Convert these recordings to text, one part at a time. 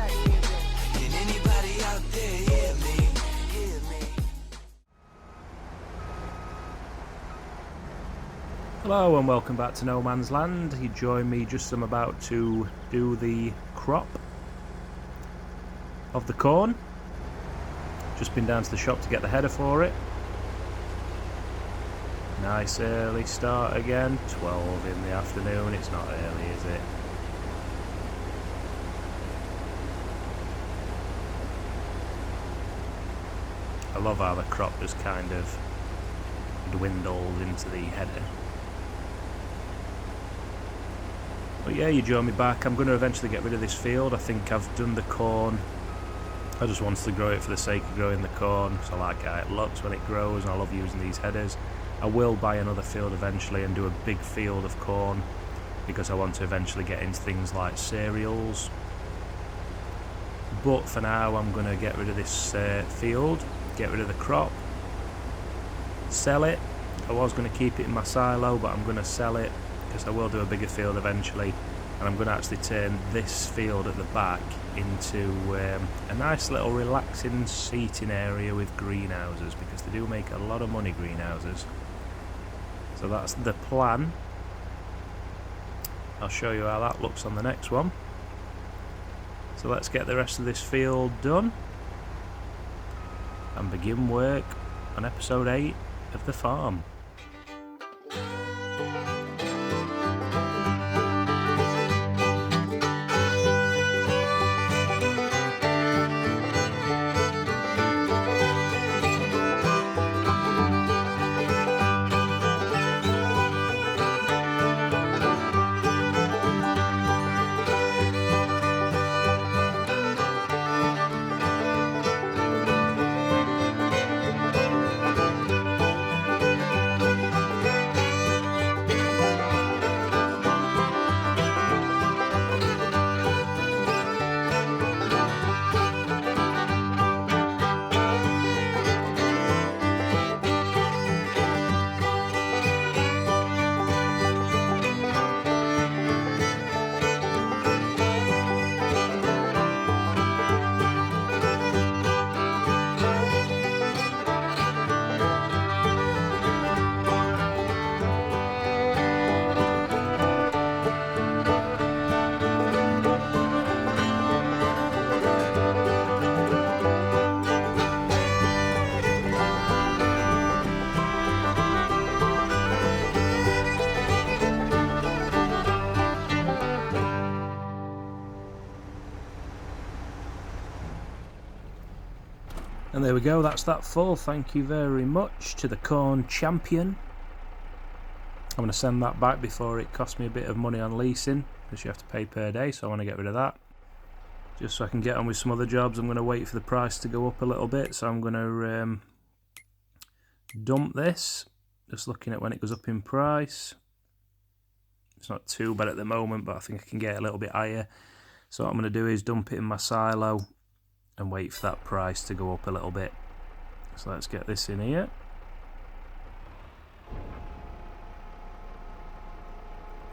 Can anybody out there hear me? Hello and welcome back to No Man's Land. You join me just as I'm about to do the crop of the corn. Just been down to the shop to get the header for it. Nice early start again, 12 in the afternoon. It's not early, is it? I love how the crop just kind of dwindled into the header. But yeah, you join me back. I'm going to eventually get rid of this field. I think I've done the corn. I just wanted to grow it for the sake of growing the corn. So I like how it looks when it grows, and I love using these headers. I will buy another field eventually and do a big field of corn, because I want to eventually get into things like cereals. But for now, I'm going to get rid of this field, get rid of the crop, sell it. I was going to keep it in my silo, but I'm going to sell it, because I will do a bigger field eventually, and I'm going to actually turn this field at the back into a nice little relaxing seating area with greenhouses, because they do make a lot of money, greenhouses. So that's the plan. I'll show you how that looks on the next one. So let's get the rest of this field done and begin work on episode 8 of the farm. And there we go, that's that full. Thank you very much to the corn champion. I'm going to send that back before it costs me a bit of money on leasing, because you have to pay per day, so I want to get rid of that. Just so I can get on with some other jobs. I'm going to wait for the price to go up a little bit, so I'm going to dump this. Just looking at when it goes up in price. It's not too bad at the moment, but I think I can get a little bit higher. So what I'm going to do is dump it in my silo and wait for that price to go up a little bit. So let's get this in here.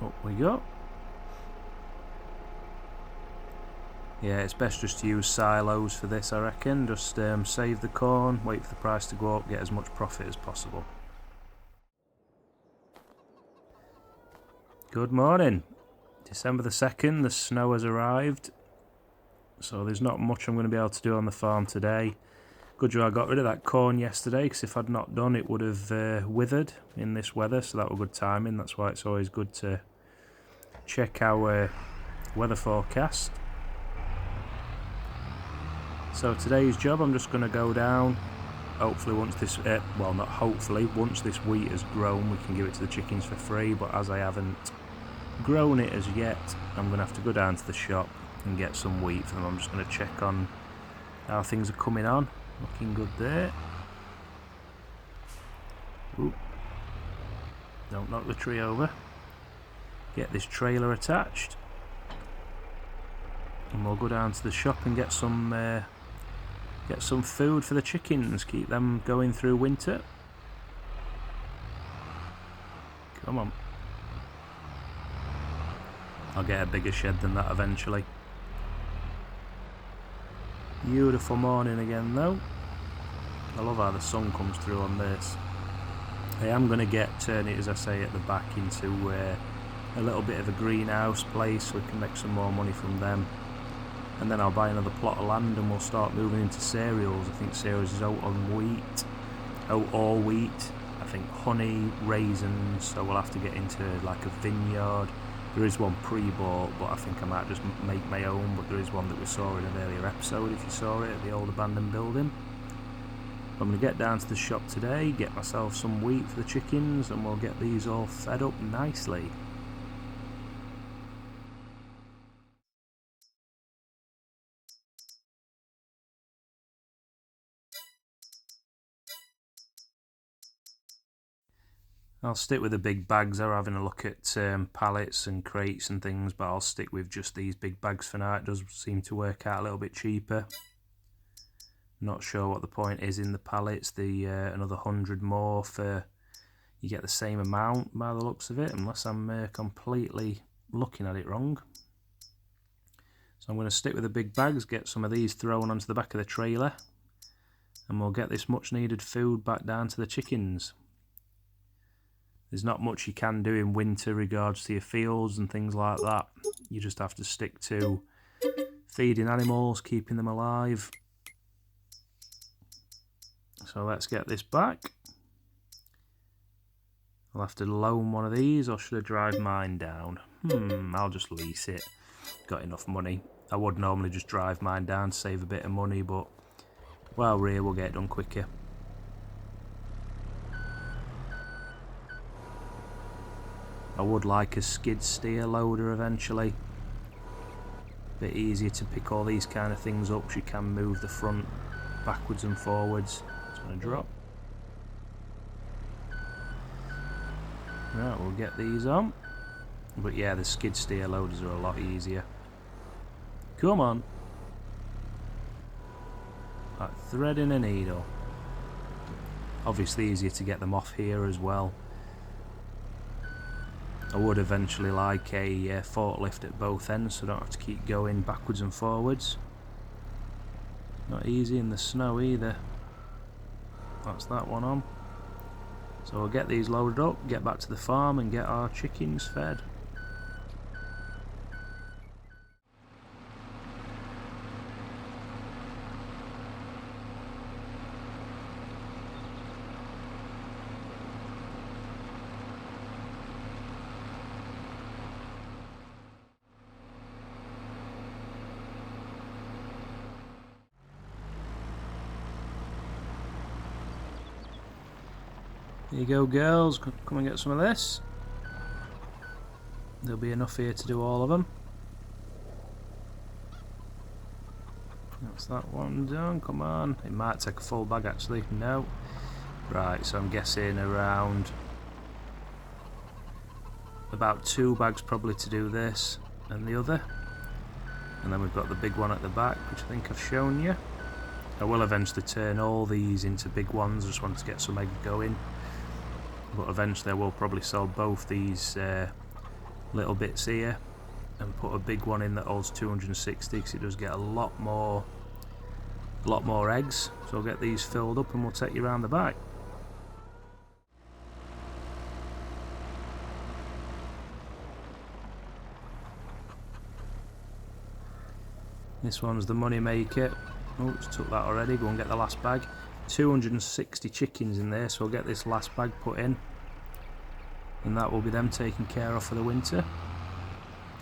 Up we go. Yeah, it's best just to use silos for this, I reckon. Just save the corn, wait for the price to go up, get as much profit as possible. Good morning. December the 2nd, the snow has arrived. So there's not much I'm going to be able to do on the farm today. Good job I got rid of that corn yesterday, because if I'd not done, it would have withered in this weather, so that was good timing. That's why it's always good to check our weather forecast. So today's job, I'm just going to go down. Hopefully once this, well not hopefully, once this wheat has grown, we can give it to the chickens for free, but as I haven't grown it as yet, I'm going to have to go down to the shop and get some wheat for them. I'm just going to check on how things are coming on. Looking good there. Ooh. Don't knock the tree over. Get this trailer attached, and we'll go down to the shop and get some food for the chickens. Keep them going through winter. Come on. I'll get a bigger shed than that eventually. Beautiful morning again though. I love how the sun comes through on this. I am going to turn it, as I say, at the back into a little bit of a greenhouse place so we can make some more money from them. And then I'll buy another plot of land and we'll start moving into cereals. I think cereals is oat on wheat, oat or wheat. I think honey, raisins, so we'll have to get into like a vineyard. There is one pre-bought, but I think I might just make my own, but there is one that we saw in an earlier episode, if you saw it, at the old abandoned building. I'm going to get down to the shop today, get myself some wheat for the chickens, and we'll get these all fed up nicely. I'll stick with the big bags. They're having a look at pallets and crates and things, but I'll stick with just these big bags for now. It does seem to work out a little bit cheaper. Not sure what the point is in the pallets. The another 100 more for you get the same amount by the looks of it, unless I'm completely looking at it wrong. So I'm going to stick with the big bags, get some of these thrown onto the back of the trailer, and we'll get this much needed food back down to the chickens. There's not much you can do in winter regards to your fields and things like that. You just have to stick to feeding animals, keeping them alive. So let's get this back. I'll have to loan one of these, or should I drive mine down? I'll just lease it. Got enough money. I would normally just drive mine down to save a bit of money, but while we're here, we'll get it done quicker. I would like a skid steer loader eventually. Bit easier to pick all these kind of things up, so you can move the front backwards and forwards. It's going to drop. Right, we'll get these on. But yeah, the skid steer loaders are a lot easier. Come on. Like threading a needle. Obviously easier to get them off here as well. I would eventually like a forklift at both ends, so I don't have to keep going backwards and forwards. Not easy in the snow either. That's that one on. So we'll get these loaded up, get back to the farm and get our chickens fed. There you go, girls, come and get some of this. There'll be enough here to do all of them. That's that one done, come on. It might take a full bag actually, no. Right, so I'm guessing around about 2 bags probably to do this and the other. And then we've got the big one at the back, which I think I've shown you. I will eventually turn all these into big ones, I just wanted to get some egg going. But eventually I will probably sell both these little bits here and put a big one in that holds 260, because it does get a lot more eggs. So I'll get these filled up and we'll take you around the back. This one's the money maker. Oh, just took that already. Go and get the last bag. 260 chickens in there, so I'll get this last bag put in, and that will be them taken care of for the winter.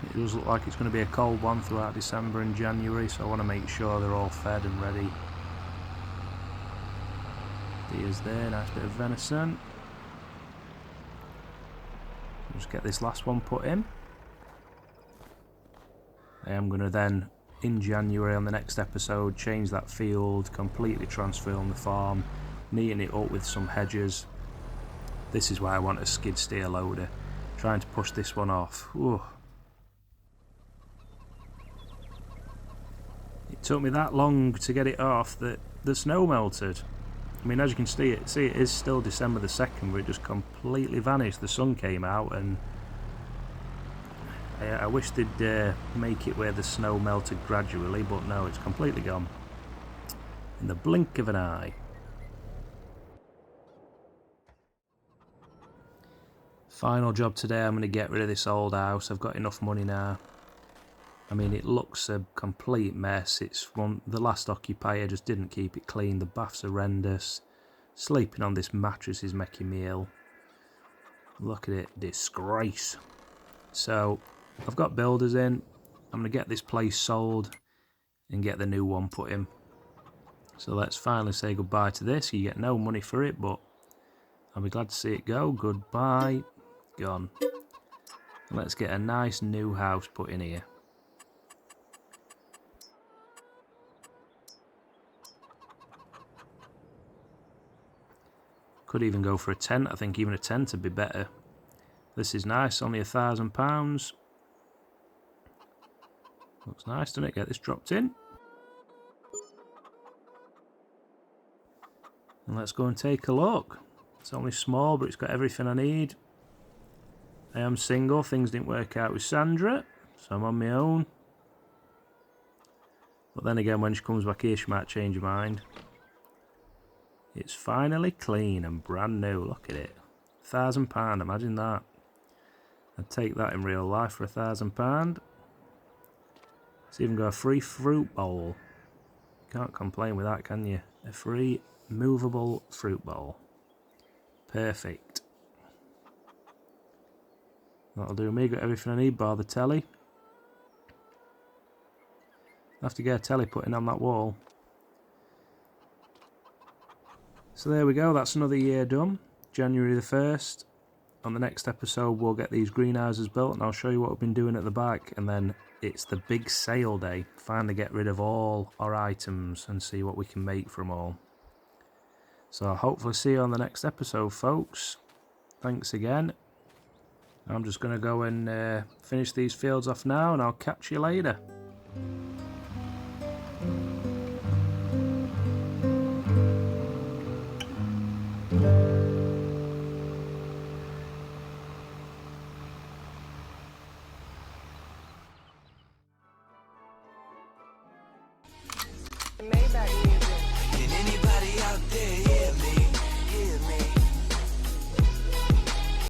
It does look like it's going to be a cold one throughout December and January, so I want to make sure they're all fed and ready. Deer's there, nice bit of venison. Just get this last one put in. I am going to then, in January on the next episode, change that field, completely transform the farm, neaten it up with some hedges. This is why I want a skid steer loader. Trying to push this one off. Ooh. It took me that long to get it off that the snow melted. I mean, as you can see, it is still December the 2nd, but it just completely vanished. The sun came out, and I wish they'd make it where the snow melted gradually, but no, it's completely gone. in the blink of an eye. Final job today, I'm going to get rid of this old house. I've got enough money now. I mean, it looks a complete mess. The last occupier just didn't keep it clean. The bath's horrendous. Sleeping on this mattress is making me ill. Look at it, disgrace. So, I've got builders in. I'm going to get this place sold and get the new one put in. So let's finally say goodbye to this. You get no money for it, but I'll be glad to see it go. Goodbye. Gone. Let's get a nice new house put in here. Could even go for a tent. I think even a tent would be better. This is nice, only £1,000. Looks nice, doesn't it? Get this dropped in. And let's go and take a look. It's only small, but it's got everything I need. I am single. Things didn't work out with Sandra, so I'm on my own. But then again, when she comes back here, she might change her mind. It's finally clean and brand new. Look at it. £1,000, imagine that. I'd take that in real life for £1,000. It's even got a free fruit bowl. Can't complain with that, can you? A free movable fruit bowl. Perfect. That'll do me. Got everything I need bar the telly. I'll have to get a telly put in on that wall. So there we go. That's another year done. January the 1st. On the next episode we'll get these greenhouses built and I'll show you what we've been doing at the back, and then it's the big sale day. Finally get rid of all our items and see what we can make from all. So I'll hopefully see you on the next episode, folks. Thanks again. I'm just going to go and finish these fields off now, and I'll catch you later. Can anybody out there hear